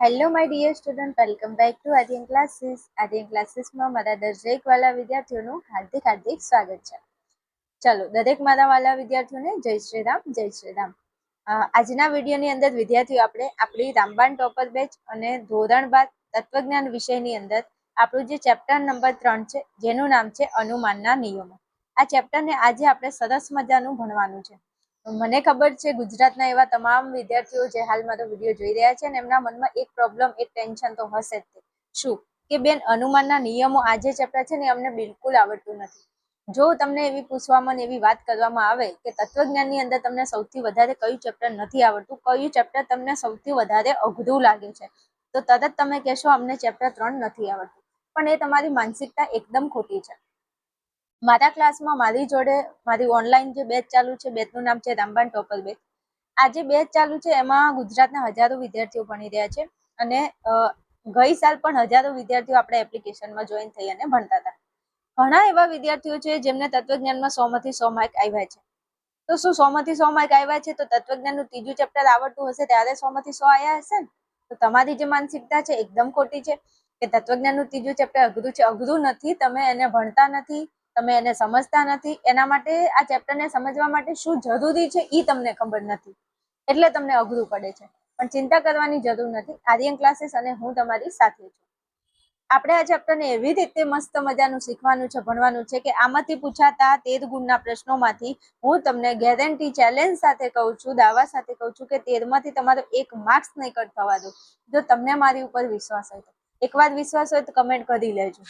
Hello my dear student, welcome back to Aryan classes. Aryan ક્લાસીસમાં મારા દરેક વાલા વિદ્યાર્થીઓનું હાર્દિક હાર્દિક સ્વાગત છે. ચલો, દરેક મારા વાલા વિદ્યાર્થીઓને જય શ્રી રામ, જય શ્રી રામ. આજના વિડીયોની અંદર વિદ્યાર્થીઓ આપણે આપણી રામબાણ ટોપર બેચ અને ધોરણ 12 તત્વજ્ઞાન વિષયની અંદર આપણું જે ચેપ્ટર નંબર 3 છે, જેનું નામ છે અનુમાનના નિયમો. આ ચેપ્ટરને આજે આપણે સરસ મજાનું ભણવાનું છે. મને ખબર છે ગુજરાતના એવા તમામ વિદ્યાર્થીઓ જે હાલ મારો વિડીયો જોઈ રહ્યા છે ને એમના મનમાં એક પ્રોબ્લેમ, એક ટેન્શન તો હશે જ. શું કે બેન, અનુમાનના નિયમો આ જે ચેપ્ટર છે ને અમને બિલકુલ આવડતું નથી. જો તમને એવી પૂછવામાં એવી વાત કરવામાં આવે કે તત્વજ્ઞાનની અંદર તમને સૌથી વધારે કયું ચેપ્ટર નથી આવડતું, કયું ચેપ્ટર તમને સૌથી વધારે અઘરું લાગે છે, તો તરત તમે કહેશો અમને ચેપ્ટર 3 નથી આવડતું. પણ એ તમારી માનસિકતા એકદમ ખોટી છે. મારા ક્લાસમાં મારી જોડે મારી ઓનલાઈન જે બેચ ચાલુ છે, બેચનું નામ છે રામબાણ ટોપર બેચ. આ જે બેચ ચાલુ છે એમાં ગુજરાતના હજારો વિદ્યાર્થીઓ ભણી રહ્યા છે અને ગઈ સાલ પણ હજારો વિદ્યાર્થીઓ આપણે એપ્લિકેશનમાં જોઈન થઈ અને ભણતા હતા. ઘણા એવા વિદ્યાર્થીઓ છે જેમને તત્વજ્ઞાનમાં 100 માંથી 100 માર્ક આવ્યા છે. તો શું 100 માંથી 100 માર્ક આવ્યા છે તો તત્વજ્ઞાનનું ત્રીજું ચેપ્ટર આવડતું હશે ત્યારે 100 માંથી 100 આવ્યા હશે ને? તો તમારી જે માનસિકતા છે એકદમ ખોટી છે કે તત્વજ્ઞાનનું ત્રીજું ચેપ્ટર અઘરું છે. અઘરું નથી, તમે એને ભણતા નથી, તમે એને સમજતા નથી. એના માટે આ ચેપ્ટરને સમજવા માટે શું જરૂરી છે એ તમને ખબર નથી, એટલે તમને અઘરું પડે છે. પણ ચિંતા કરવાની જરૂર નથી. આર્યન ક્લાસીસ અને હું તમારી સાથે છું. આપણે આ ચેપ્ટરને એવી રીતે મસ્ત મજાનું શીખવાનું છે, ભણવાનું છે કે આમાંથી પૂછાતા 13 ગુણના પ્રશ્નોમાંથી હું તમને ગેરંટી ચેલેન્જ સાથે કહું છું, દાવા સાથે કહું છું કે 13 માંથી તમારો 1 માર્ક્સ નહીં કટ થવા દો. જો તમને મારી ઉપર વિશ્વાસ હોય તો એકવાર વિશ્વાસ હોય તો કમેન્ટ કરી લેજો.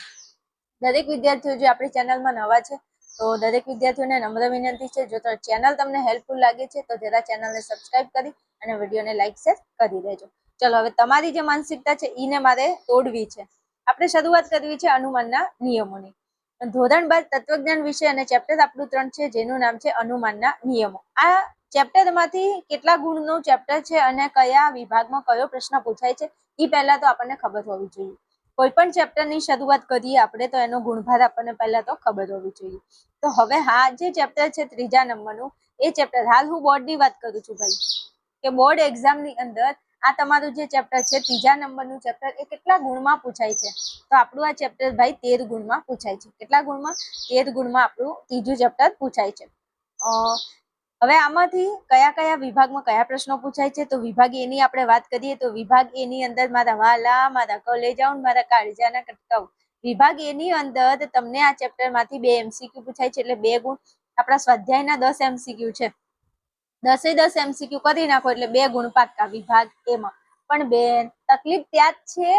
દરેક વિદ્યાર્થીઓ જે આપણી ચેનલમાં નવા છે તો દરેક વિદ્યાર્થીઓને નમ્ર વિનંતી છે, જો ચેનલ તમને હેલ્પફુલ લાગે છે તો જરા ચેનલને સબસ્ક્રાઇબ કરી અને વિડીયોને લાઈક શેર કરી દેજો. ચલો, હવે તમારી જે માનસિકતા છે એને મારે તોડવી છે. આપણે શરૂઆત કરવી છે અનુમાનના નિયમોની. ધોરણ 12 તત્વજ્ઞાન વિષય અને ચેપ્ટર આપણું 3 છે જેનું નામ છે અનુમાનના નિયમો. આ ચેપ્ટરમાંથી કેટલા ગુણનું ચેપ્ટર છે અને કયા વિભાગમાં કયો પ્રશ્ન પૂછાય છે એ પહેલા તો આપણને ખબર હોવી જોઈએ. કોઈ પણ ચેપ્ટરની શરૂઆત કરીએ આપણે તો એનો ગુણભાર આપણને પહેલા તો ખબર હોવી જોઈએ. તો હવે હા, જે ચેપ્ટર છે 3જા નંબરનું, એ ચેપ્ટર હાલ હું બોર્ડની વાત કરું છું ભાઈ, કે બોર્ડ એક્ઝામની અંદર આ તમારું જે ચેપ્ટર છે 3જા નંબરનું ચેપ્ટર એ કેટલા ગુણમાં પૂછાય છે? તો આપણું આ ચેપ્ટર ભાઈ 13 ગુણમાં પૂછાય છે. કેટલા ગુણમાં? 13 ગુણમાં આપણું ત્રીજું ચેપ્ટર પૂછાય છે. હવે આમાંથી કયા કયા વિભાગમાં કયા પ્રશ્નો પૂછાય છે તો વિભાગ એ ની આપણે વાત કરીએ તો વિભાગ એ ની અંદર મારા વાલા, મારા કલેજાઓ, મારા કાળજાના કટકાઓ, વિભાગ એ ની અંદર તમને આ ચેપ્ટરમાંથી 2 MCQ પૂછાય છે, એટલે 2 ગુણ. આપણા સ્વાધ્યાયના 10 MCQ છે, 10 MCQ કરી નાખો એટલે 2 ગુણ પાક્કા વિભાગ એમાં. પણ બેન, તકલીફ ત્યાં જ છે,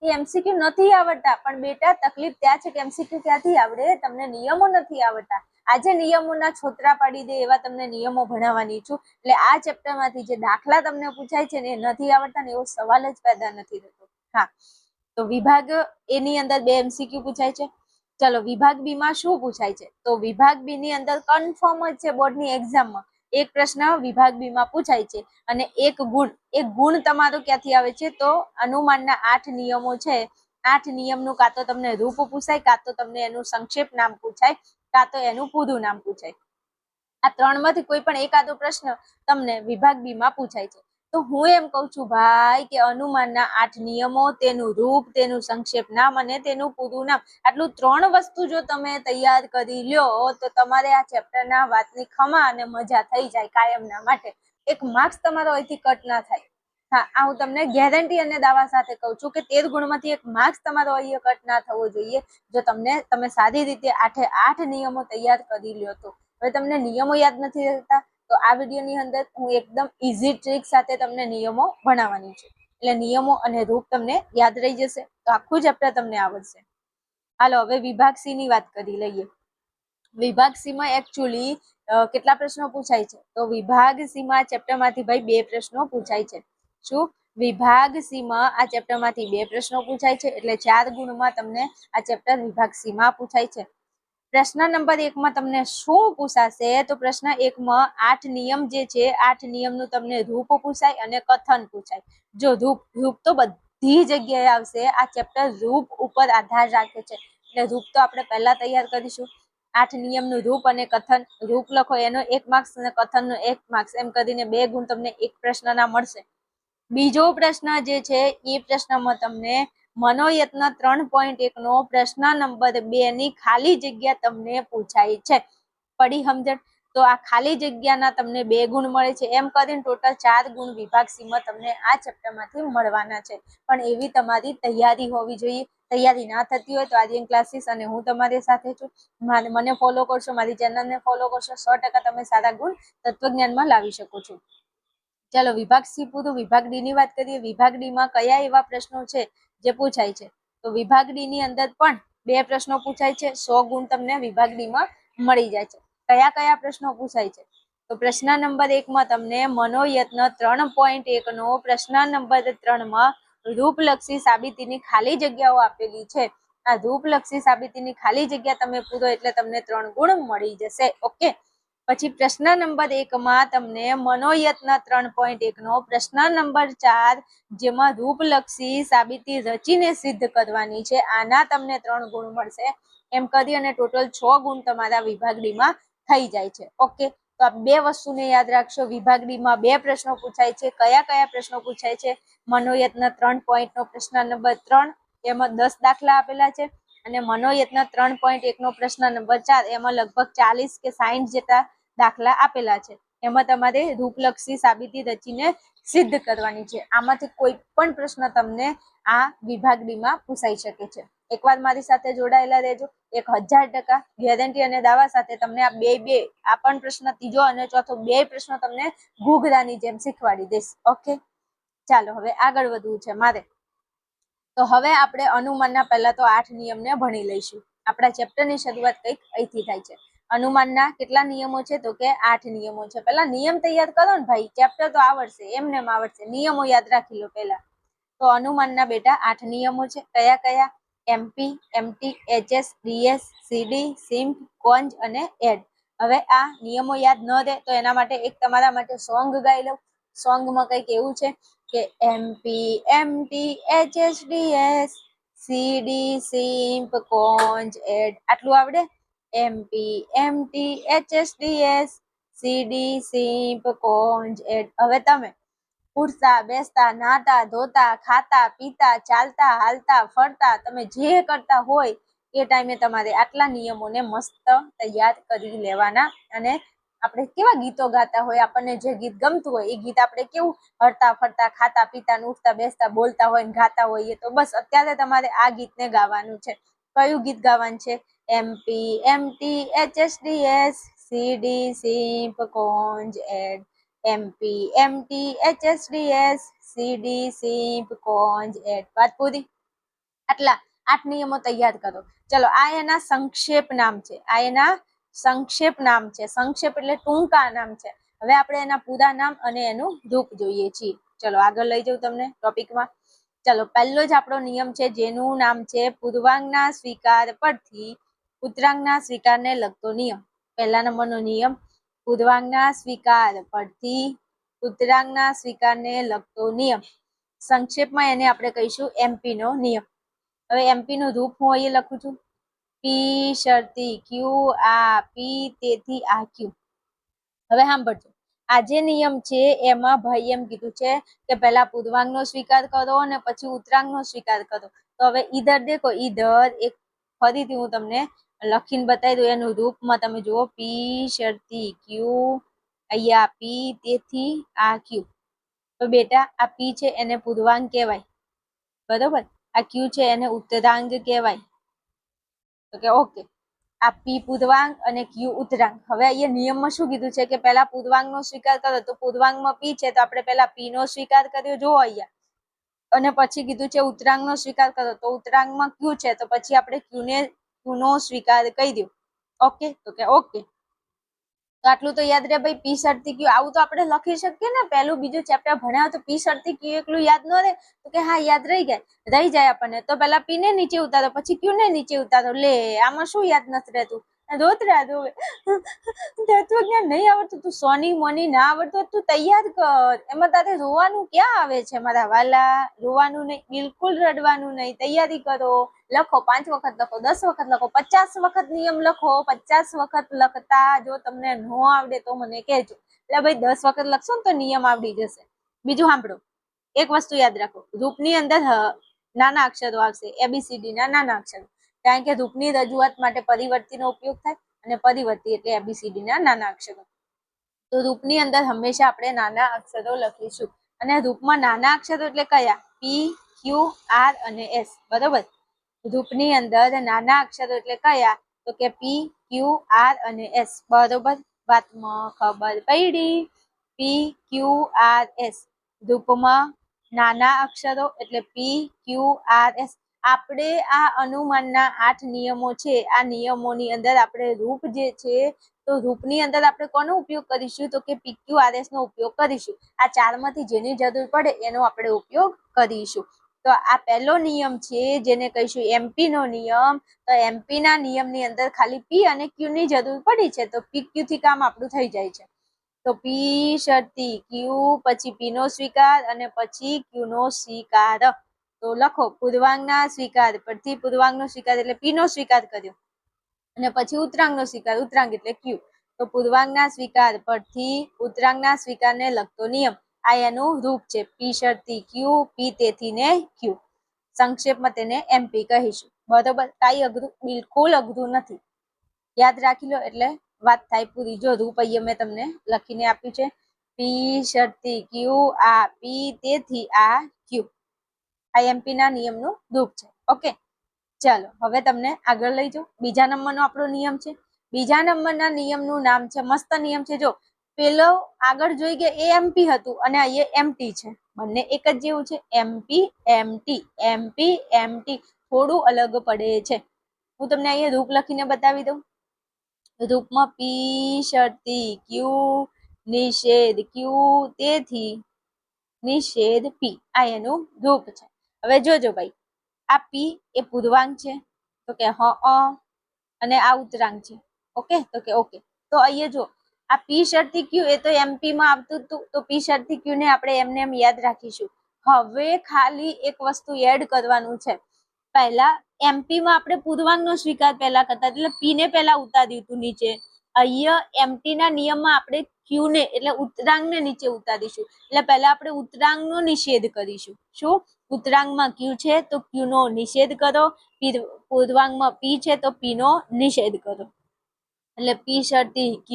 એ MCQ નથી આવડતા. પણ બેટા, તકલીફ ત્યાં છે કે MCQ ક્યાંથી આવડે? તમને નિયમો નથી આવડતા. આજે નિયમોના છોતરા પાડી દે એવા તમને નિયમો ભણાવવાની છું. એટલે આ ચેપ્ટરમાંથી જે દાખલા તમને પૂછાય છે ને એ નથી આવડતા ને એવો સવાલ જ પેદા નથી થતો. હા, તો વિભાગ એ ની અંદર 2 MCQ પૂછાય છે. ચલો, વિભાગ બી માં શું પૂછાય છે? તો વિભાગ બી ની અંદર કન્ફર્મ જ છે બોર્ડની એક્ઝામમાં એક પ્રશ્ન વિભાગ બી માં પૂછાય છે અને 1 ગુણ. 1 ગુણ તમારો ક્યાંથી આવે છે? તો અનુમાનના 8 નિયમો છે. 8 નિયમનું કાં તો તમને રૂપ પૂછાય, કાં તો તમને એનું સંક્ષેપ નામ પૂછાય, કાં તો એનું પૂરું નામ પૂછાય. આ 3 માંથી કોઈ પણ એકાદો પ્રશ્ન તમને વિભાગ બી માં પૂછાય છે. તો હું એમ કહું છું ભાઈ કે અનુમાનના 8 નિયમો, તેનું રૂપ, તેનું સંક્ષેપ નામ અને તેનું પૂરું નામ, આટલું 3 વસ્તુ જો તમે તૈયાર કરી લ્યો તો તમારે આ ચેપ્ટરના વાતની ખમા અને મજા થઈ જાય કાયમના માટે. 1 માર્ક્સ તમારો અહીંથી કટ ના થાય. હા, આ હું તમને ગેરંટી અને દાવા સાથે કહું છું કે 13 ગુણમાંથી 1 માર્ક્સ તમારો અહીંયા કટ ના થવો જોઈએ જો તમે સારી રીતે 8 નિયમો તૈયાર કરી લ્યો તો. હવે તમને નિયમો યાદ નથી રહેતા તો આ વિડીયોની અંદર હું એકદમ ઈઝી ટ્રીક સાથે તમને નિયમો ભણાવવાની છું. એટલે નિયમો અને રૂપ તમને યાદ રહી જશે તો આખું ચેપ્ટર તમને આવડશે. હાલો, હવે વિભાગ સી ની વાત કરી લઈએ. વિભાગ સી માં એકચ્યુઅલી કેટલા પ્રશ્નો પૂછાય છે? તો વિભાગ સી માં ચેપ્ટરમાંથી ભાઈ 2 પ્રશ્નો પૂછાય છે. શું? વિભાગ સી માં આ ચેપ્ટરમાંથી 2 પ્રશ્નો પૂછાય છે, એટલે 4 ગુણમાં તમને આ ચેપ્ટર વિભાગ સી માં પૂછાય છે. પ્રશ્ન નંબર 1 માં તમને શું પૂછાશે? તો પ્રશ્ન 1 માં 8 નિયમ જે છે, 8 નિયમનું તમને રૂપ પૂછાય અને કથન પૂછાય. જો રૂપ તો બધી જગ્યાએ આવશે. આ ચેપ્ટર રૂપ ઉપર આધાર રાખે છે, એટલે રૂપ તો આપણે પહેલા તૈયાર કરીશું. 8 નિયમનું રૂપ અને કથન. રૂપ લખો એનો 1 માર્ક્સ અને કથનનો 1 માર્ક્સ, એમ કરીને 2 ગુણ તમને એક પ્રશ્નના મળશે. બીજો પ્રશ્ન જે છે એ પ્રશ્નમાં તમને મનોયત્ન 3.1 નો પ્રશ્ન નંબર 2 ની ખાલી જગ્યા તમને પૂછાય છે. પડી સમજણ? તો આ ખાલી જગ્યાના તમને 2 ગુણ મળે છે. એમ કરીને ટોટલ 4 ગુણ વિભાગ સી માં તમને આ ચેપ્ટરમાંથી મળવાના છે. પણ એવી તમારી તૈયારી હોવી જોઈએ. તૈયારી ના થતી હોય તો આર્યન ક્લાસીસ અને હું તમારી સાથે છું. મને ફોલો કરશો, મારી ચેનલને ફોલો કરશો, 100% તમે સારા ગુણ તત્વજ્ઞાનમાં લાવી શકો છો. ચાલો વિભાગ સી પૂરું. વિભાગ ડી ની વાત કરીએ. વિભાગ ડી માં કયા એવા પ્રશ્નો છે જે પૂછાય છે? તો વિભાગ ડી ની અંદર પણ 2 પ્રશ્નો પૂછાય છે. 100 ગુણ તમને વિભાગ ડી માં મળી જાય છે. કયા કયા પ્રશ્નો પૂછાય છે? તો પ્રશ્ન નંબર 1 માં તમને મનોયત્ન 3.1 નો પ્રશ્ન નંબર 3 માં રૂપલક્ષી સાબિતીની ખાલી જગ્યાઓ આપેલી છે. આ રૂપલક્ષી સાબિતીની ખાલી જગ્યા તમે પૂરો એટલે તમને 3 ગુણ મળી જશે. ઓકે. પછી પ્રશ્ન નંબર 1 માં તમને મનોયત્ન 3.1 નો પ્રશ્ન નંબર 4 જેમાં રૂપલક્ષી સાબિતી રચીને સિદ્ધ કરવાની છે. આના તમને 3 ગુણ મળશે. એમ કરી અને ટોટલ 6 ગુણ તમારા વિભાગ ડી માં થઈ જાય છે. ઓકે. તો આ 2 વસ્તુને યાદ રાખશો. વિભાગ ડી માં 2 પ્રશ્નો પૂછાય છે. કયા કયા પ્રશ્નો પૂછાય છે? મનોયત્ન 3 નો પ્રશ્ન નંબર 3 એમાં 10 દાખલા આપેલા છે. અને મનોયત્ન 3.1 નો પ્રશ્ન નંબર 4 એમાં લગભગ 40 કે 60 જેટલા દાખલા આપેલા છે. એમાં તમારે રૂપલક્ષી સાબિતી રચીને સિદ્ધ કરવાની છે. આમાંથી કોઈ પણ પ્રશ્ન તમને આ વિભાગ ડી માં પૂછાઈ શકે છે. એકવાર મારી સાથે જોડાયેલા રહેજો. 1000% ગેરંટી અને દાવા સાથે તમને આ બે આ પણ પ્રશ્ન ત્રીજો અને ચોથો 2 પ્રશ્નો તમને ઘૂઘરાની જેમ શીખવાડી દઈશ. ઓકે. ચાલો હવે આગળ વધવું છે મારે. તો હવે આપણે અનુમાનના પહેલા તો 8 નિયમને ભણી લઈશું. આપણા ચેપ્ટરની શરૂઆત કંઈક અહીંથી થાય છે. અનુમાનના કેટલા નિયમો છે? તો કે 8 નિયમો છે. પહેલા નિયમ તૈયાર કરો ને ભાઈ, ચેપ્ટર તો આવડશે, એમને આવડશે, નિયમો યાદ રાખી લો પહેલા. તો અનુમાનના બેટા 8 નિયમો છે. કયા કયા? MP, MT, HS, DS, CD, simp, કોન્જ અને એડ. હવે આ નિયમો યાદ ન રહે તો એના માટે એક તમારા માટે સોંગ ગાઈ લઉં. સોંગમાં કંઈક એવું છે કે MP, MT, HS, DS, CD, simp, conj, add. આટલું આવડે? MP, MT, HS, DS, CD, simp, conj, add. હવે તમે ઉઠતા, બેસતા, નાતા, ધોતા, ખાતા, પીતા, ચાલતા, હાલતા, ફરતા, તમે જે કરતા હોય એ ટાઈમે તમારે આટલા નિયમોને મસ્ત તૈયાર કરી લેવાના. અને આપણે કેવા ગીતો ગાતા હોય, આપણને જે ગીત ગમતું હોય એ ગીત આપણે કેવું હરતા ફરતા, ખાતા પીતા, ઉઠતા બેસતા, બોલતા હોય ને ગાતા હોઈએ. તો બસ અત્યારે તમારે આ ગીતને ગાવાનું છે. કયું ગીત ગાવાનું છે? MP, MT, HS, DS, CD, simp, conj, ad. MP, MT, HS, DS, CD, simp, conj, ad. વાત પૂરી. આટલા 8 નિયમો તૈયાર કરો. ચલો આ એના સંક્ષેપ નામ છે. આ એના સંક્ષેપ નામ છે. સંક્ષેપ એટલે ટૂંકા નામ છે. હવે આપણે એના પૂરા નામ અને એનું રૂપ જોઈએ છીએ. ચલો આગળ લઈ જાઉં તમને ટોપિકમાં. ચલો પહેલો જ આપણો નિયમ છે જેનું નામ છે પૂર્વાંગના સ્વીકાર પરથી ઉત્તરાંગના સ્વીકારને લગતો નિયમ. પહેલા નંબરનો નિયમ પૂર્વાંગના સ્વીકાર પરથી ઉત્તરાંગના સ્વીકારને લગતો નિયમ. સંક્ષેપમાં એને આપણે કહીશું એમપી નો નિયમ. હવે એમપી નું રૂપ હું અહીં લખું છું. પી શરતી ક્યુ આ પી તેથી આ ક્યુ. હવે સાંભળજો. આ જે નિયમ છે એમાં ભાઈ એમ કીધું છે કે પહેલા પૂર્વાંગનો સ્વીકાર કરો અને પછી ઉત્તરાંગનો સ્વીકાર કરો. તો હવે ઈધર દેખો, ઈધર એક ફરીથી હું તમને લખીને બતાવી દઉં. એનું રૂપમાં તમે જુઓ પી શરતી ક્યુ, અહીંયા પી તેથી આ ક્યુ. તો બેટા આ પી છે એને પૂર્વાંગ કહેવાય, બરોબર. આ ક્યુ છે એને ઉત્તરાંગ કહેવાય. તો કે ઓકે. આ પી પૂર્વાંગ અને ક્યુ ઉત્તરાંગ. હવે અહીંયા નિયમમાં શું કીધું છે કે પહેલા પૂર્વાંગનો સ્વીકાર કરો. તો પૂર્વાંગમાં પી છે તો આપણે પહેલા પી નો સ્વીકાર કર્યો, જુઓ અહીંયા. અને પછી કીધું છે ઉત્તરાંગનો સ્વીકાર કરો. તો ઉત્તરાંગમાં ક્યુ છે તો પછી આપણે ક્યુ નો સ્વીકાર કર્યો. ઓકે. તો કે ઓકે. તો આટલું તો યાદ રહે ભાઈ. પી શરતી ક્યુ આવું તો આપણે લખી શકીએ ને. પહેલું બીજું ચેપ્ટર ભણ્યા તો પી શરતી ક્યુ એકલું યાદ ન રહે? તો કે હા યાદ રહી જાય આપણને. તો પહેલા પી ને નીચે ઉતારો, પછી ક્યુ ને નીચે ઉતારો. લે આમાં શું યાદ નથી રહેતું? રોતરા રોવે. તત્વજ્ઞાન નહીં આવડતું? તું સોની મોની ના આવડતું તું તૈયાર કર. એમાં તારે રોવાનું ક્યાં આવે છે મારા વાલા? રોવાનું નહીં, બિલકુલ રડવાનું નહીં. તૈયારી કરો. લખો 5 વખત લખો, 10 વખત લખો, 50 વખત નિયમ લખો. 50 વખત લખતા જો તમને ન આવડે તો મને કહેજો. એટલે ભાઈ 10 વખત લખશો ને તો નિયમ આવડી જશે. બીજું સાંભળો. એક વસ્તુ યાદ રાખો, રૂપની અંદર નાના અક્ષરો આવશે, ABCD ના નાના અક્ષરો, કારણ કે રૂપની રજૂઆત માટે પરિવર્તીનો ઉપયોગ થાય અને પરિવર્તી એટલે ABCD ના નાના અક્ષરો. તો રૂપની અંદર હંમેશા આપણે નાના અક્ષરો લખીશું અને રૂપમાં નાના અક્ષરો એટલે કયા? P, Q, R અને S. બરોબર. રૂપની અંદર નાના અક્ષરો એટલે કયા? તો કે P, Q, R અને S. બરોબર. વાતમાં ખબર પડી? P, Q, R, S. રૂપમાં નાના અક્ષરો એટલે P, Q, R, S. આપણે આ અનુમાનના 8 નિયમો છે, આ નિયમોની અંદર આપણે રૂપ જે છે, તો રૂપની અંદર આપણે કોનો ઉપયોગ કરીશું? તો કે PQRS નો ઉપયોગ કરીશું. આ ચારમાંથી જેની જરૂર પડે એનો આપણે ઉપયોગ કરીશું. તો આ પહેલો નિયમ છે જેને કહીશું MP નો નિયમ. તો MP ના નિયમની અંદર ખાલી P અને Q ની જરૂર પડી છે, તો PQ થી કામ આપણું થઈ જાય છે. તો P શરતી Q, પછી P નો સ્વીકાર અને પછી Q નો સ્વીકાર. તો લખો પૂર્વાંગના સ્વીકાર પરથી પૂર્વાંગનો સ્વીકાર એટલે P નો સ્વીકાર કર્યો અને પછી ઉત્તરાંગનો સ્વીકાર, ઉત્તરાંગ એટલે Q. તો પૂર્વાંગના સ્વીકાર પરથી ઉત્તરાંગના સ્વીકારને લગતો નિયમ, આ એનું રૂપ છે. P શરતી Q, P તેથી ને Q. સંક્ષેપમાં તેને MP કહીશું. બરોબર. કાંઈ અઘરું, બિલકુલ અઘરું નથી, યાદ રાખી લો એટલે વાત થાય પૂરી. જો રૂપ અહીંયા મેં તમને લખીને આપ્યું છે, P શરતી Q, આ P તેથી આ Q. આ MP ના નિયમનું રૂપ છે. ઓકે, ચાલો હવે તમને આગળ લઈ જાઉં. બીજા નંબરનો આપણો નિયમ છે. બીજા નંબરના નિયમનું નામ છે, મસ્ત નિયમ છે. જો પેલો આગળ જોઈ ગયા એ MP હતું અને અહીંયા MT છે, બંને એક જ જેવું છે. MP MT, MP MT, થોડું અલગ પડે છે. હું તમને અહીંયા રૂપ લખીને બતાવી દઉં. રૂપમાં P શરતી Q, નિષેધ Q તેથી નિષેધ P. આ એનું રૂપ છે. હવે જોજો ભાઈ, આ P એ પૂર્વાંગ છે, તો કે અને આ ઉત્તરાંગ છે. ઓકે, તો કે ઓકે. તો અહીંયા જો આ P શરતી Q એ તો MP માં આવતું હતું, તો P શરતી Q ને આપણે એમને એમ યાદ રાખીશું. હવે ખાલી એક વસ્તુ એડ કરવાનું છે. પહેલા MP માં આપણે પૂર્વાંગનો સ્વીકાર પહેલા કરતા, એટલે P ને પહેલા ઉતાર્યું હતું નીચે. અહીંયા MT ના નિયમમાં આપણે Q ને એટલે ઉત્તરાંગને નીચે ઉતારીશું. એટલે પહેલા આપણે ઉત્તરાંગનો નિષેધ કરીશું. શું? ઉત્તરાંગમાં Q છે તો Q નો નિષેધ કરો, પૂર્વાંગમાં P છે તો P નો નિષેધ કરો. એટલે P શરતી Q,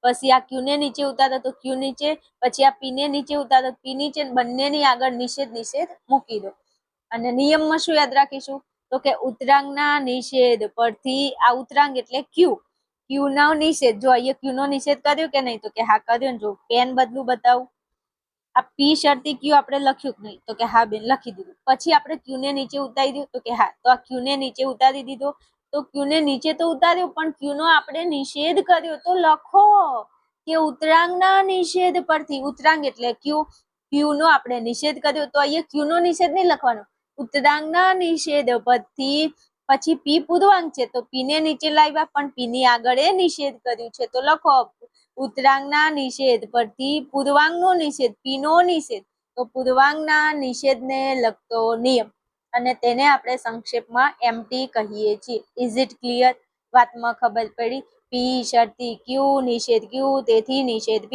પછી આ Q ને નીચે ઉતારો તો Q નીચે, પછી આ P ને નીચે ઉતારો P નીચે, બંનેની આગળ નિષેધ નિષેધ મૂકી દો. અને નિયમમાં શું યાદ રાખીશું? તો કે ઉત્તરાંગના નિષેધ પરથી આ ઉત્તરાંગ એટલે Q, Q નો નિષેધ. જો અહીંયા Q નો નિષેધ કર્યો કે નહીં? તો કે હા કર્યો ને. જો પેન બદલું બતાવું. આ P શરતી Q આપણે લખ્યું કે નહીં? તો કે હા બેન લખી દીધું. પછી આપણે Q ને નીચે ઉતારી દીધું? તો કે હા. તો આ Q ને નીચે ઉતારી દીધો. તો Q ને નીચે તો ઉતાર્યો, પણ Q નો આપણે નિષેધ કર્યો. તો લખો કે ઉત્તરાંગના નિષેધ પરથી, ઉત્તરાંગ એટલે Q, Q નો આપણે નિષેધ કર્યો. તો અહીંયા Q નો નિષેધ નહીં લખવાનો, ઉત્તરાંગના નિષેધ પરથી, પછી P પૂર્વાંગ છે તો P ને નીચે લાવ્યા, પણ P ની આગળ એ નિષેધ કર્યું છે. તો લખો ઉત્તરાંગના નિષેધ પરથી પૂર્વાંગનો નિષેધ, P નો નિષેધ. તો પૂર્વાંગના નિષેધને લગતો નિયમ, અને તેને આપણે સંક્ષેપમાં MT કહીએ છીએ. Is it clear? વાતમાં ખબર પડી? P શરતી Q, નિષેધ Q તેથી નિષેધ P.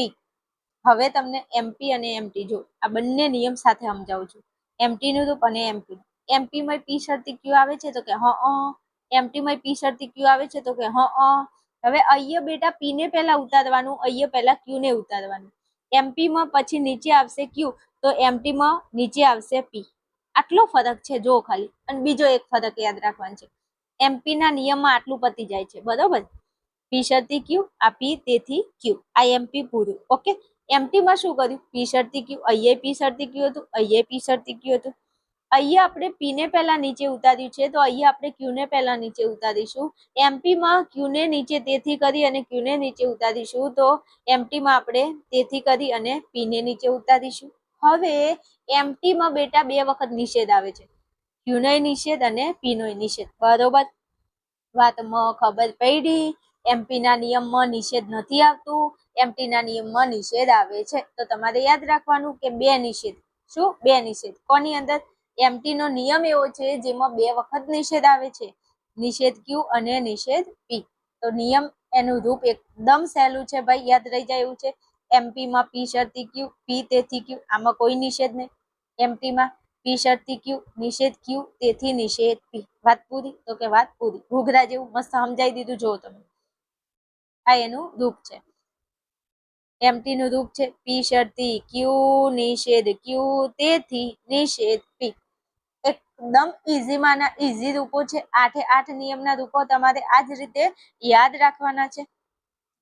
હવે તમને MP અને MT જો આ બંને નિયમ સાથે સમજાવું છું. MT નું રૂપ અને MP. MP માં P શરતી Q આવે છે તો કે MT માં P શરતી Q આવે છે તો કે હવે અહીંયા બેટા P ને પહેલા ઉતારવાનું, અહીંયા પહેલા Q ને ઉતારવાનું. MP માં પછી નીચે આવશે Q, તો MT માં નીચે આવશે P. આટલો ફરક છે જો ખાલી. અને બીજો એક ફરક યાદ રાખવાનો છે, MP ના નિયમમાં આટલું પતી જાય છે. બરોબર. P શરતી Q, આ P તેથી Q, આ MP પૂરું. ઓકે. MT માં શું કર્યું? P શરતી Q, અહીંયા P શરતી Q હતું, અહીંયા P શરતી Q હતું. અહીંયા આપણે P ને પહેલા નીચે ઉતાર્યું છે, તો અહીંયા આપણે Q ને પહેલા નીચે ઉતારીશું. MP માં Q ને નીચે તેથી કરી અને Q ને નીચે ઉતારીશું, તો MT માં આપણે તેથી કરી અને P ને નીચે ઉતારીશું. હવે MT માં બેટા બે વખત નિષેધ આવે છે, Q નો નિષેધ અને P નો નિષેધ. બરોબર. વાતમાં ખબર પડી? MP ના નિયમમાં નિષેધ નથી આવતું, MT ના નિયમમાં નિષેધ આવે છે. તો તમારે યાદ રાખવાનું કે બે નિષેધ. શું? બે નિષેધ. કોની અંદર? MT નો નિયમ એવો છે જેમાં બે વખત નિષેધ આવે છે, નિષેધ Q અને નિષેધ P. તો નિયમ એનું રૂપ એકદમ સહેલું છે ભાઈ, યાદ રહી જાય એવું છે. MP માં P શરતી Q, P તેથી Q, આમાં કોઈ નિષેધ નહીં. એમટીમાં પી શરતી ક્યુ, નિષેધ ક્યુ, તેથી નિષેધ પી. વાત પૂરી? તો કે વાત પૂરી. ઘૂઘરા જેવું મસ્ત સમજાઈ દીધું. જો તમે આ એનું રૂપ છે. એમટી નું રૂપ છે પી શરતી ક્યુ, નિષેધ ક્યુ, તેથી નિષેધ પી. એકદમ ઈઝીમાંના ઈઝી રૂપો છે. 8 નિયમના રૂપો તમારે આ જ રીતે યાદ રાખવાના છે.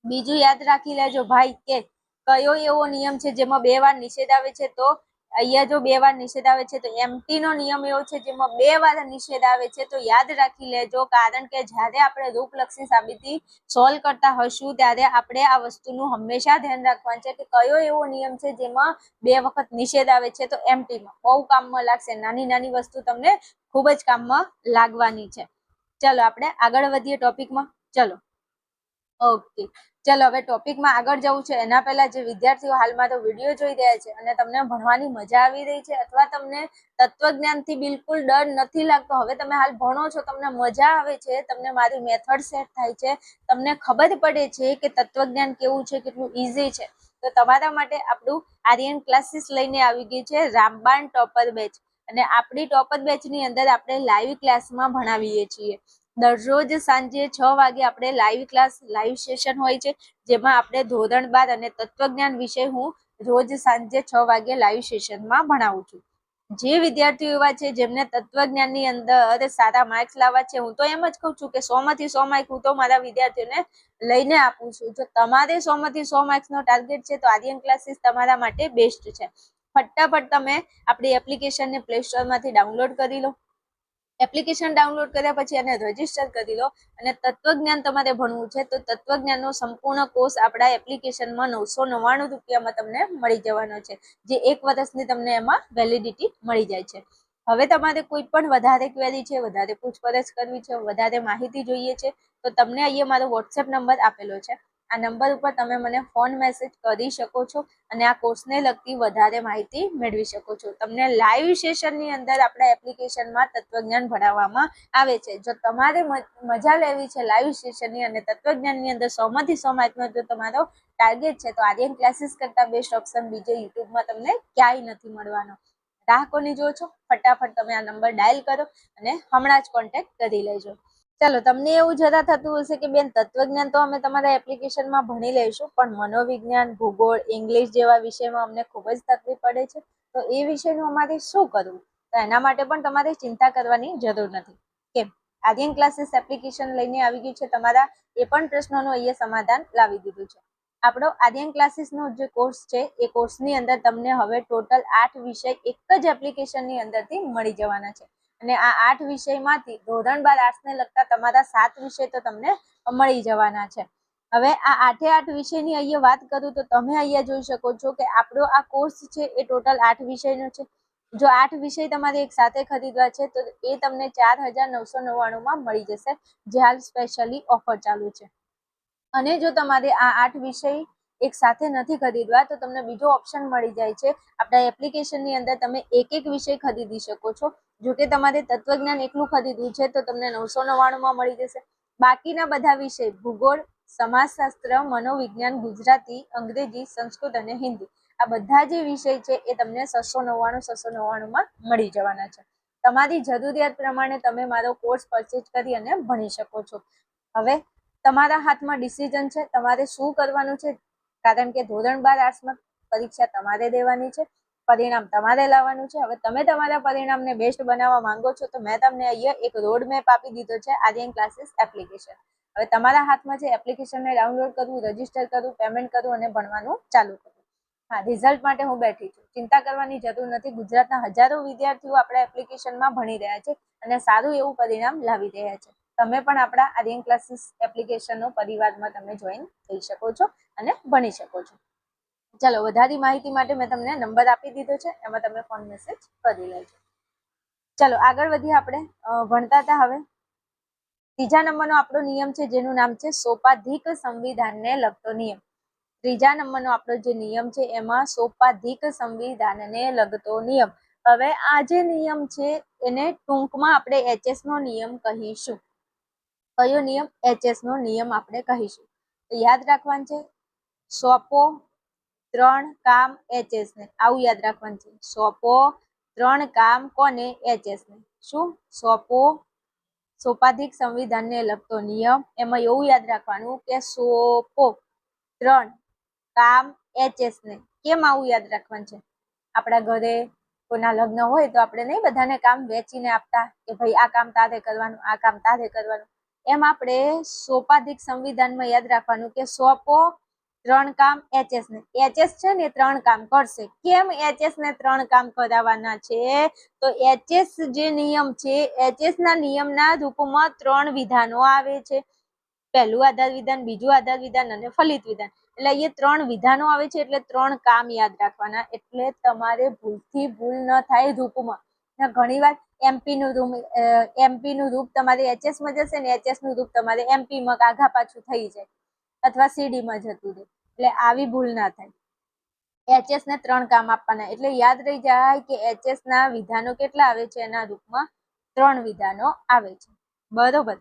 બીજું યાદ રાખી લેજો ભાઈ કે કયો એવો નિયમ છે જેમાં 2 વાર નિષેધ આવે છે. તો અહીંયા જો 2 વાર નિષેધ આવે છે તો એમટી નો નિયમ એવો છે જેમાં 2 વાર નિષેધ આવે છે. તો યાદ રાખી લેજો, કારણ કે જ્યારે આપણે રૂપલક્ષી સાબિતી સોલ્વ કરતા હશું ત્યારે આપણે આ વસ્તુનું હંમેશા ધ્યાન રાખવાનું છે કે કયો એવો નિયમ છે જેમાં 2 વખત નિષેધ આવે છે. તો એમટીમાં બહુ કામમાં લાગશે. નાની નાની વસ્તુ તમને ખૂબ જ કામમાં લાગવાની છે. ચલો આપણે આગળ વધીએ ટોપિકમાં. ચલો ઓકે, ચલો હવે ટોપિકમાં આગળ જવું છે એના પહેલા જે વિદ્યાર્થીઓ હાલમાં તો વિડીયો જોઈ રહ્યા છે અને તમને ભણવાની મજા આવી રહી છે અથવા તમને તત્વજ્ઞાનથી બિલકુલ ડર નથી લાગતો, હવે તમે હાલ ભણો છો, તમને મજા આવે છે, તમને મારી મેથડ સેટ થાય છે, તમને ખબર પડે છે કે તત્વજ્ઞાન કેવું છે, કેટલું ઈઝી છે, તો તમારા માટે આપણું આર્યન ક્લાસીસ લઈને આવી ગઈ છે રામબાણ ટોપર બેચ. અને આપણી ટોપર બેચની અંદર આપણે લાઈવ ક્લાસમાં ભણાવીએ છીએ. દરરોજ સાંજે 6 વાગે આપણે લાઈવ સેશન હોય છે જેમાં આપણે ધોરણ 12 અને તત્વજ્ઞાન વિશે હું રોજ સાંજે 6 વાગે લાઈવ સેશનમાં ભણાવું છું. જે વિદ્યાર્થીઓ એવા છે જેમને તત્વજ્ઞાનની અંદર સારા માર્ક્સ લાવવા છે, હું તો એમ જ કહું છું કે 100 માંથી 100 માર્ક હું તો મારા વિદ્યાર્થીઓને લઈને આપું છું. જો તમારે 100 માંથી 100 માર્ક્સનો ટાર્ગેટ છે તો આર્યન ક્લાસીસ તમારા માટે બેસ્ટ છે. ફટાફટ તમે આપણી એપ્લિકેશનને પ્લે સ્ટોરમાંથી ડાઉનલોડ કરી લો. એપ્લિકેશન ડાઉનલોડ કર્યા પછી એને રજીસ્ટર કરી લો અને તત્વજ્ઞાન તમારે ભણવું છે તો તત્વજ્ઞાનનો સંપૂર્ણ કોર્સ આપણા એપ્લિકેશનમાં 999 રૂપિયામાં તમને મળી જવાનો છે, જે 1 વર્ષની તમને એમાં વેલિડિટી મળી જાય છે. હવે તમારે કોઈ પણ વધારે ક્વેરી છે, વધારે પૂછપરછ કરવી છે, વધારે માહિતી જોઈએ છે તો તમને અહીંયા મારો વોટ્સએપ નંબર આપેલો છે. આ નંબર ઉપર તમે મને ફોન મેસેજ કરી શકો છો અને આ કોર્સને લગતી વધારે માહિતી મેળવી શકો છો. તમને લાઈવ સેશનની અંદર આપણા એપ્લિકેશનમાં તત્વજ્ઞાન ભણાવવામાં આવે છે. જો તમારે મજા લેવી છે લાઈવ સેશનની અને તત્વજ્ઞાનની અંદર 100 માંથી 100 માર્કનો જો તમારો ટાર્ગેટ છે તો આર્યન ક્લાસીસ કરતા બેસ્ટ ઓપ્શન બીજે યુટ્યુબમાં તમને ક્યાંય નથી મળવાનો. રાહ કોની જો છો? ફટાફટ તમે આ નંબર ડાયલ કરો અને હમણાં જ કોન્ટેક્ટ કરી લેજો. ચાલો, તમને એવું જરા થતું હશે કે બેન તત્વજ્ઞાન તો અમે તમારા એપ્લિકેશનમાં ભણી લઈશું, પણ મનોવિજ્ઞાન, ભૂગોળ, ઇંગ્લિશ જેવા વિષયમાં અમને ખૂબ જ તકલીફ પડે છે, તો એ વિષયનું અમારે શું કરવું? તો એના માટે પણ તમારે ચિંતા કરવાની જરૂર નથી. કેમ? આર્યન ક્લાસીસ એપ્લિકેશન લઈને આવી ગયું છે તમારા એ પણ પ્રશ્નોનું અહીંયા સમાધાન લાવી દીધું છે. આપણો આર્યન ક્લાસીસનો જે કોર્સ છે એ કોર્સની અંદર તમને હવે ટોટલ 8 વિષય એક જ એપ્લિકેશનની અંદરથી મળી જવાના છે. અને આ 8 વિષયમાંથી ધોરણ 12 આર્ટ્સને લગતા તમારા 7 વિષય તો તમને મળી જવાના છે. હવે આ 8 વિષયની અહીંયા વાત કરું તો તમે અહીંયા જોઈ શકો છો કે આપણો આ કોર્સ છે એ ટોટલ 8 વિષયનો છે. જો 8 વિષય તમારે એક સાથે ખરીદવા છે તો એ તમને 4999માં મળી જશે, જે હાલ સ્પેશિયલી ઓફર ચાલુ છે. અને જો તમારે આ 8 વિષય એક સાથે નથી ખરીદવા તો તમને બીજો ઓપ્શન મળી જાય છે. આપણા એપ્લિકેશનની અંદર તમે એક વિષય ખરીદી શકો છો. જો કે તમારે તત્વજ્ઞાન એકલું ખરીદવું છે તો તમને 999માં મળી જશે. બાકીના બધા વિષય ભૂગોળ, સમાજશાસ્ત્ર, મનોવિજ્ઞાન, ગુજરાતી, અંગ્રેજી, સંસ્કૃત અને હિન્દી, આ બધા જે વિષય છે એ તમને 699માં મળી જવાના છે. તમારી જરૂરિયાત પ્રમાણે તમે મારો કોર્સ પરચેજ કરી અને ભણી શકો છો. હવે તમારા હાથમાં ડિસિઝન છે તમારે શું કરવાનું છે, કારણ કે ધોરણ 12 આર્ટ્સમાં પરીક્ષા તમારે દેવાની છે, પરિણામ તમારે લાવવાનું છે. હવે તમે તમારા પરિણામને બેસ્ટ બનાવવા માંગો છો તો મેં તમને અહીંયા એક રોડ મેપ આપી દીધો છે, આર્યન ક્લાસીસ એપ્લિકેશન. હવે તમારા હાથમાં છે એપ્લિકેશનને ડાઉનલોડ કરવું, રજીસ્ટર કરવું, પેમેન્ટ કરવું અને ભણવાનું ચાલુ કરવું. હા, રિઝલ્ટ માટે હું બેઠી છું, ચિંતા કરવાની જરૂર નથી. ગુજરાતના હજારો વિદ્યાર્થીઓ આપણા એપ્લિકેશનમાં ભણી રહ્યા છે અને સારું એવું પરિણામ લાવી રહ્યા છે. તમે પણ આપણા આર્યન ક્લાસીસ એપ્લિકેશનનો પરિવારમાં તમે જોઈન થઈ શકો છો અને ભણી શકો છો. ચાલો, વધારે માહિતી માટે મેં તમને નંબર આપી દીધો છે, એમાં તમે ફોન મેસેજ કરી લેજો. ચાલો આગળ વધીએ. આપણે ભણતા હતા. હવે ત્રીજા નંબરનો આપણો નિયમ છે જેનું નામ છે સોપાધિક સંવિધાનને લગતો નિયમ. ત્રીજા નંબરનો આપણો જે નિયમ છે એમાં સોપાધિક સંવિધાનને લગતો નિયમ. હવે આ જે નિયમ છે એને ટૂંકમાં આપણે HS નો નિયમ કહીશું. કયો નિયમ? HS નો નિયમ આપણે કહીશું. તો યાદ રાખવાનું છે, સોંપો 3 કામ HS ને, આવું યાદ રાખવાનું છે. સોંપો 3 કામ કોને? એચએસ ને. શું? સોંપો સોપાધિક સંવિધાનને લગતો નિયમ. એમાં એવું યાદ રાખવાનું કે સોંપો 3 કામ એચએસ ને. કેમ આવું યાદ રાખવાનું છે? આપણા ઘરે કોઈના લગ્ન હોય તો આપણે નહીં બધાને કામ વેચીને આપતા કે ભાઈ આ કામ તારે કરવાનું, આ કામ તારે કરવાનું. એમ આપણે સોપાધિક સંવિધાનમાં યાદ રાખવાનું કે સોંપો 3 કામ એચએસ ને. એચએસ છે ને 3 કામ કરશે. કેમ એચએસ ને 3 કામ કરાવવાના છે? તો એચએસ જે નિયમ છે, એચએસ ના નિયમના રૂપમાં 3 વિધાનો આવે છે. પહેલું આધાર વિધાન, બીજું આધાર વિધાન અને ફલિત વિધાન. એટલે અહીંયા 3 વિધાનો આવે છે, એટલે 3 કામ યાદ રાખવાના. એટલે તમારે ભૂલથી ભૂલ ન થાય રૂપમાં. ઘણી વાર એમપી નું રૂપ તમારે એચએસ માં જશે ને એચએસ નું રૂપ તમારે એમપી માં આઘા પાછું થઈ જાય અથવા સીડી માં જતું રહે. એટલે આવી ભૂલ ના થાય. એચએસ ને 3 કામ આપવાના. એટલે યાદ રહી જાય કે એચએસ ના વિધાનો કેટલા આવે છે? એના રૂપમાં 3 વિધાનો આવે છે. બરોબર.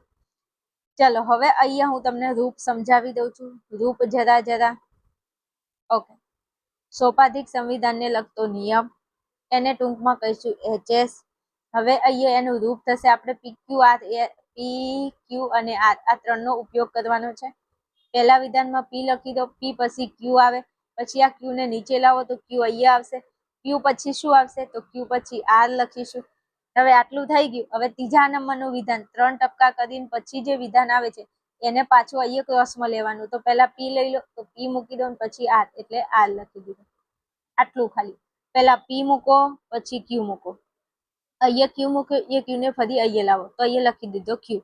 ચલો હવે અહીંયા હું તમને રૂપ સમજાવી દઉં છું. રૂપ જરા ઓકે. સોપાધિક સંવિધાનને લગતો નિયમ, એને ટૂંકમાં કહીશું એચએસ. હવે અહીંયા એનું રૂપ થશે. આપણે પી ક્યુ અને આર આ 3 નો ઉપયોગ કરવાનો છે. પહેલા વિધાનમાં પી લખી દો, પી પછી ક્યુ આવે, પછી આ ક્યુ ને નીચે લાવો તો ક્યુ અહીંયા આવશે. ક્યુ પછી શું આવશે? તો ક્યુ પછી આર લખીશું. હવે આટલું થઈ ગયું. હવે ત્રીજા નંબરનું વિધાન 3 ટપકા કરીને પછી જે વિધાન આવે છે એને પાછું અહીંયા ક્રોસમાં લેવાનું. તો પહેલા પી લઈ લો તો પી મૂકી દો, પછી આર એટલે આર લખી દીધું. આટલું ખાલી. પહેલા પી મૂકો, પછી ક્યુ મૂકો. અહીંયા ક્યુ મૂકો, એ ક્યુ ને ફરી અહીંયા લાવો તો અહીંયા લખી દીધો ક્યુ.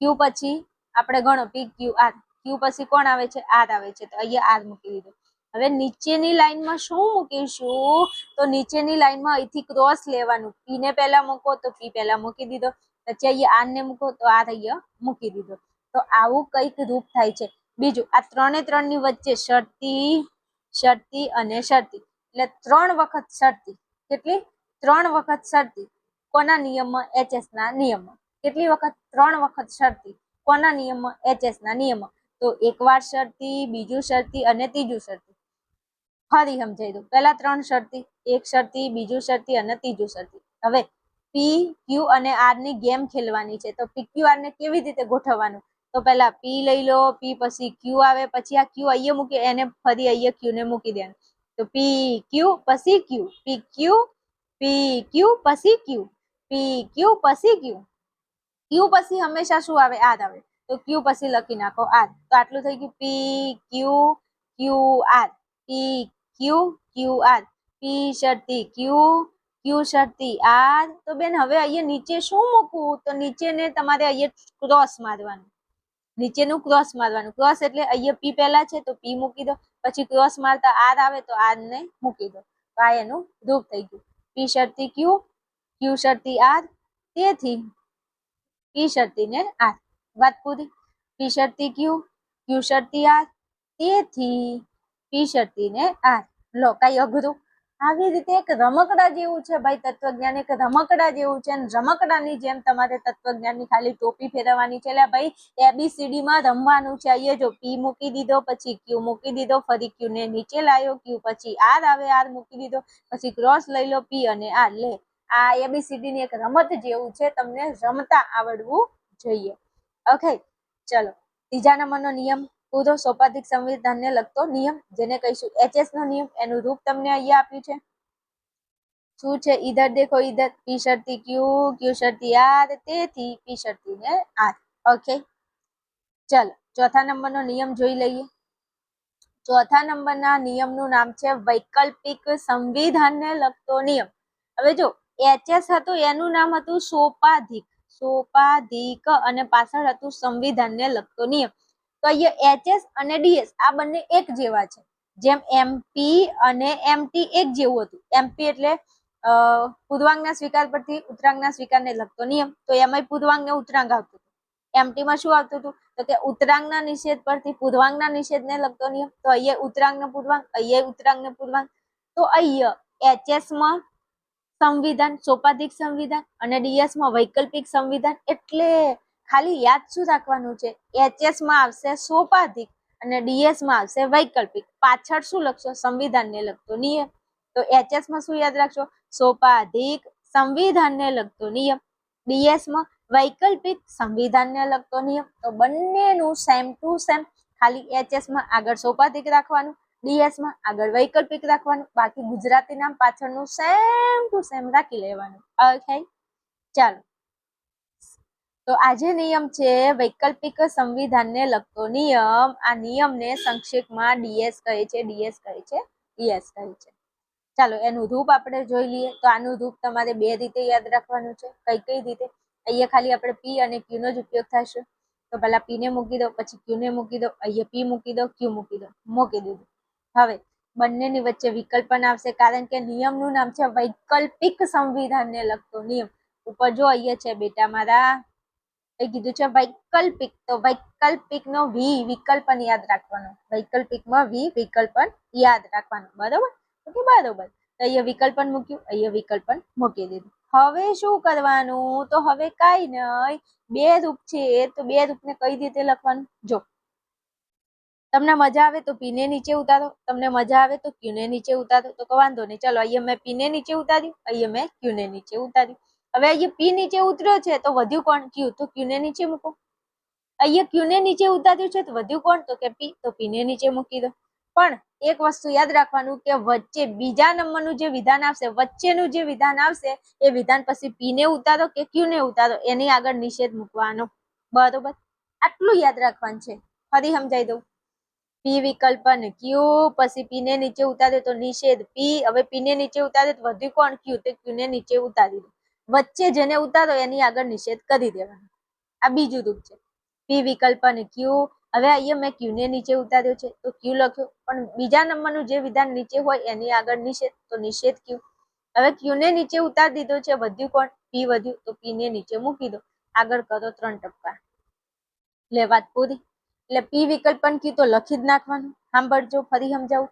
ક્યુ પછી આપણે ગણો પી ક્યુ આર. ક્યુ પછી કોણ આવે છે? આર આવે છે. તો અહીંયા આર મૂકી દીધો. હવે નીચેની લાઈનમાં શું મૂકીશું? તો નીચેની લાઈનમાં અહીંથી ક્રોસ લેવાનું. પી ને પહેલા મૂકો તો પી પહેલા મૂકી દીધો, પછી અહીંયા આર ને મૂકો તો આર અહીંયા મૂકી દીધો. તો આવું કંઈક રૂપ થાય છે. બીજું, આ 3 ની વચ્ચે શરતી અને શરતી, એટલે 3 વખત શરતી. કેટલી? 3 વખત શરતી. કોના નિયમમાં? એચએસ ના નિયમમાં. કેટલી વખત? 3 વખત શરતી. કોના નિયમમાં? એચએસ ના નિયમમાં. તો એકવાર શરતી, બીજું શરતી અને ત્રીજું શરતી. ફરી સમજાઈ દઉં. પહેલા 3 શરતી, એક શરતી, બીજું શરતી અને ત્રીજું શરતી. હવે પી ક્યુ અને આર ની ગેમ ખેલવાની છે. તો પી ક્યુ આર ને કેવી રીતે ગોઠવવાનું? તો પહેલા પી લઈ લો, પી પછી ક્યુ આવે, પછી આ ક્યુ અહીંયા મૂકી, એને ફરી અહીંયા ક્યુ ને મૂકી દેવાનું. તો પી ક્યુ પછી ક્યુ, પી ક્યુ પછી ક્યુ, પી ક્યુ પછી ક્યુ. ક્યુ પછી હંમેશા શું આવે? આર આવે. તો ક્યુ પછી લખી નાખો આર. તો આટલું થઈ ગયું. પી ક્યુ આર, પી ક્યુ આર, પી શરતી ક્યુ શરતી આર. તો બેન હવે અહીંયા નીચે શું મૂકવું? તો નીચેને તમારે અહીંયા ક્રોસ મારવાનું. નીચેનું ક્રોસ મારવાનું. ક્રોસ એટલે અહીંયા પી પહેલા છે તો પી મૂકી દો, પછી ક્રોસ મારતા આર આવે તો આર ને મૂકી દો. તો આ એનું રૂપ થઈ ગયું. પી શરતી ક્યુ શરતી આર, તેથી પી શરતી ને આર. વાત પૂરી. પી શરતી ક્યુ શરતી આર, તેથી પી શરતી ને આર. લો, કઈ અઘરું? આવી રીતે એક રમકડા જેવું છે ભાઈ તત્વજ્ઞાન. એક રમકડા જેવું છે. રમકડાની જેમ તમારે તત્વજ્ઞાનની ખાલી ટોપી ફેરવવાની છે. એટલે ભાઈ એબીસીડી માં રમવાનું છે. અહીંયા જો પી મૂકી દીધો, પછી ક્યુ મૂકી દીધો, ફરી ક્યુ ને નીચે લાવ્યો, ક્યુ પછી આર આવે, આર મૂકી દીધો, પછી ક્રોસ લઈ લો, પી અને આર. લે, આ એબીસીડી ની એક રમત જેવું છે. તમને રમતા આવડવું જોઈએ. ઓકે, ચલો ત્રીજા નંબરનો નિયમ પૂરો. સોપાધિક સંવિધાનને લગતો નિયમ, જેને કહીશું એચએસ નો નિયમ. એનું રૂપ તમને અહીંયા આપ્યું છે. શું છે? ઈધર દેખો ઈધર. પી શરતી ક્યુ શરતી આર, તેથી પી શરતી ને આર. ઓકે, ચલો ચોથા નંબરનો નિયમ જોઈ લઈએ. ચોથા નંબરના નિયમનું નામ છે વૈકલ્પિક સંવિધાનને લગતો નિયમ. હવે જો એચએસ હતું એનું નામ હતું સોપાધિક અને પાછળ હતું સંવિધાનને લગતો નિયમ. તો અહીંયા એચએસ અને ડીએસ આ બંને એક જેવા છે. જેમ એમપી અને એમટી એક જેવું હતું. એમપી એટલે પૂર્વાંગના સ્વીકાર પરથી ઉત્તરાંગના સ્વીકારને લગતો નિયમ. તો એમાં પૂર્વાંગ ને ઉત્તરાંગ આવતું હતું. એમટી માં શું આવતું હતું? તો કે ઉત્તરાંગના નિષેધ પરથી પૂર્વાંગના નિષેધને લગતો નિયમ. તો અહીંયા ઉત્તરાંગ ને પૂર્વાંગ, અહીંયા ઉત્તરાંગ ને પૂર્વાંગ. તો અહીંયા એચએસ માં સંવિધાન, સોપાધિક સંવિધાન, અને ડીએસ માં વૈકલ્પિક સંવિધાન. એટલે ખાલી યાદ શું રાખવાનું છે? એચએસ માં આવશે સોપાધિક અને ડીએસ માં આવશે વૈકલ્પિક. પાછળ શું લખશો? સંવિધાનને લગતો નિયમ. તો HS માં શું યાદ રાખશો? સોપાધિક સંવિધાનને લગતો નિયમ. DS માં વૈકલ્પિક સંવિધાનને લગતો નિયમ. તો બંનેનું સેમ ટુ સેમ, ખાલી HS માં આગળ સોપાધિક રાખવાનું, DS માં આગળ વૈકલ્પિક રાખવાનું, બાકી ગુજરાતી નામ પાછળનું સેમ ટુ સેમ રાખી લેવાનું. ઓકે, ચાલો. તો આજે નિયમ છે વૈકલ્પિક સંવિધાનને લગતો નિયમ. આ નિયમને સંક્ષેપમાં DS કહે છે, DS કહે છે, DS કહે છે. ચાલો એનું રૂપ આપણે જોઈ લઈએ. તો આનું રૂપ તમારે બે રીતે યાદ રાખવાનું છે. કઈ કઈ રીતે? અહીંયા ખાલી આપણે P અને Q નો જ ઉપયોગ થશે. તો પહેલા P ને મૂકી દો, પછી Q ને મૂકી દો, અહીંયા P મૂકી દો, Q મૂકી દો, મૂકી દીધું. હવે બંનેની વચ્ચે વિકલ્પન આવશે, કારણ કે નિયમનું નામ છે વૈકલ્પિક સંવિધાનને લગતો નિયમ. ઉપર જો અહીંયા છે બેટા મારા, એ કીધું છે વૈકલ્પિક. તો વૈકલ્પિક નો વી વિકલ્પન યાદ રાખવાનું. વૈકલ્પિકમાં વી વિકલ્પન યાદ રાખવાનું. બરોબર? ઓકે, બરોબર. તો અહીંયા વિકલ્પન મૂક્યું, અહીંયા વિકલ્પન મૂકી દીધું. હવે શું કરવાનું? તો હવે કાંઈ નહીં, બે રૂપ છે તો બે રૂપને કઈ રીતે લખવાનું? જો તમને મજા આવે તો P ને નીચે ઉતારો, તમને મજા આવે તો Q ને નીચે ઉતારો, તો વાંધો નહીં. ચલો અહીંયા મેં P ને નીચે ઉતાર્યું, અહીંયા મેં Q ને નીચે ઉતાર્યું. હવે અહીંયા P નીચે ઉતર્યો છે તો વધ્યું કોણ? Q, તો Q ને નીચે મૂકો. અહીંયા Q ને નીચે ઉતાર્યું છે તો વધ્યું કોણ? તો કે P, તો P ને નીચે મૂકી દો. પણ એક વસ્તુ યાદ રાખવાનું કે વચ્ચે બીજા નંબરનું જે વિધાન આવશે, વચ્ચેનું જે વિધાન આવશે એ વિધાન પછી P ને ઉતારો કે Q ને ઉતારો, એની આગળ નિષેધ મૂકવાનો. બરોબર? આટલું યાદ રાખવાનું છે. ફરી સમજાઈ દઉં. P વિકલ્પન Q, પછી P ને નીચે ઉતાર્યો તો નિષેધ P. હવે P ને નીચે ઉતાર્યો તો વધ્યું કોણ? Q, તો Q ને નીચે ઉતારી દો. વચ્ચે જેને ઉતારો એની આગળ નિષેધ કરી દેવાનો. આ બીજું રૂપ છે. P વિકલ્પન Q. હવે અહીંયા મેં Q ને નીચે ઉતાર્યો છે તો Q લખ્યો, પણ બીજા નંબરનું જે વિધાન નીચે હોય એની આગળ નિષેધ, તો નિષેધ Q. હવે Q ને નીચે ઉતારી દીધો છે, વધ્યું કોણ? P વધ્યું, તો P ને નીચે મૂકી દો. આગળ કરો 3 ટપકા. લે વાત પૂરી. એટલે P વિકલ્પન Q તો લખી જ નાખવાનું. સાંભળજો, ફરી સમજાવું.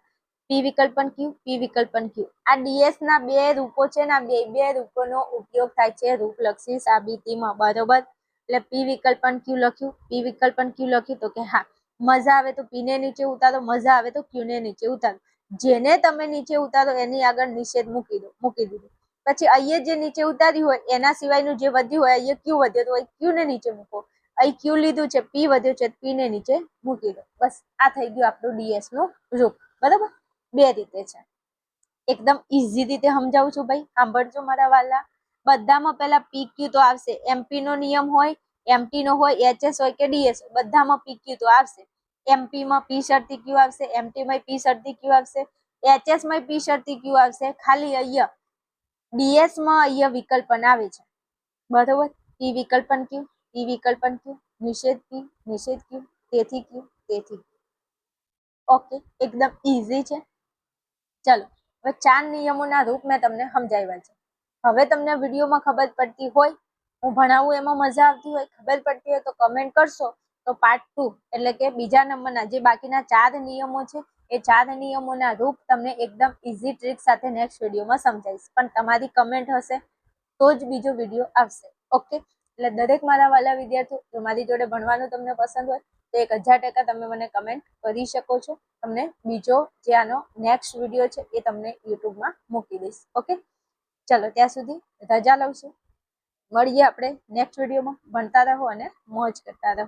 P વિકલ્પન Q, P વિકલ્પન Q. આ DS ના બે રૂપો છે ને, બે રૂપોનો ઉપયોગ થાય છે રૂપલક્ષી સાબિતીમાં. બરોબર? એટલે P વિકલ્પન Q લખ્યું, P વિકલ્પન Q લખ્યું, તો કે હા, મજા આવે તો P ને નીચે ઉતારો, મજા આવે તો Q ને નીચે ઉતારો. જેને તમે નીચે ઉતારો એની આગળ નિષેધ મૂકી દો. મૂકી દીધું. પછી અહીંયા જે નીચે ઉતાર્યું હોય એના સિવાયનું જે વધ્યું હોય, અહીંયા Q વધ્યો તો Q ને નીચે મૂકો. અહીં Q લીધું છે, P વધ્યો છે, P ને નીચે મૂકી દો. બસ આ થઈ ગયું આપણું DS નું રૂપ. બરાબર? બે રીતે છે. એકદમ ઈઝી રીતે સમજાવું છું ભાઈ, સાંભળજો મારા વાલા. બધામાં પહેલા PQ તો આવશે. MP નો નિયમ હોય, MT નો હોય, HS હોય કે DS હોય, બધામાં PQ તો આવશે. MP માં P શરતી Q આવશે, MT માં P શરતી Q આવશે, HS માં P શરતી Q આવશે. ખાલી અહીંયા DS માં અહીંયા વિકલ્પન આવે છે. બરોબર? P વિકલ્પન Q, P વિકલ્પન Q, નિષેધ P, નિષેધ Q, તેથી Q, તેથી Q. ઓકે, એકદમ ઈઝી છે. ચલો, હવે 4 નિયમોના રૂપ મેં તમને સમજાવ્યા છે. હવે તમને વિડીયોમાં ખબર પડતી હોય, હું ભણાવું એમાં મજા આવતી હોય, ખબર પડતી હોય તો કમેન્ટ કરશો, તો પાર્ટ 2 એટલે કે બીજા નંબરના જે બાકીના 4 નિયમો છે એ 4 નિયમોના રૂપ તમને એકદમ ઈઝી ટ્રીક સાથે નેક્સ્ટ વિડીયોમાં સમજાવીશ. પણ તમારી કમેન્ટ હશે તો જ બીજો વિડીયો આવશે. ઓકે, એટલે દરેક મારા વાલા વિદ્યાર્થીઓ, જો મારી જોડે ભણવાનું તમને પસંદ હોય તો 1000% તમે મને કમેન્ટ કરી શકો છો. તમને બીજો જે આનો નેક્સ્ટ વિડીયો છે એ તમને યુટ્યુબમાં મૂકી દઈશ. ઓકે, ચલો ત્યાં સુધી રજા લઉં છું. મળીએ આપણે નેક્સ્ટ વિડીયોમાં. ભણતા રહો અને મોજ કરતા રહો.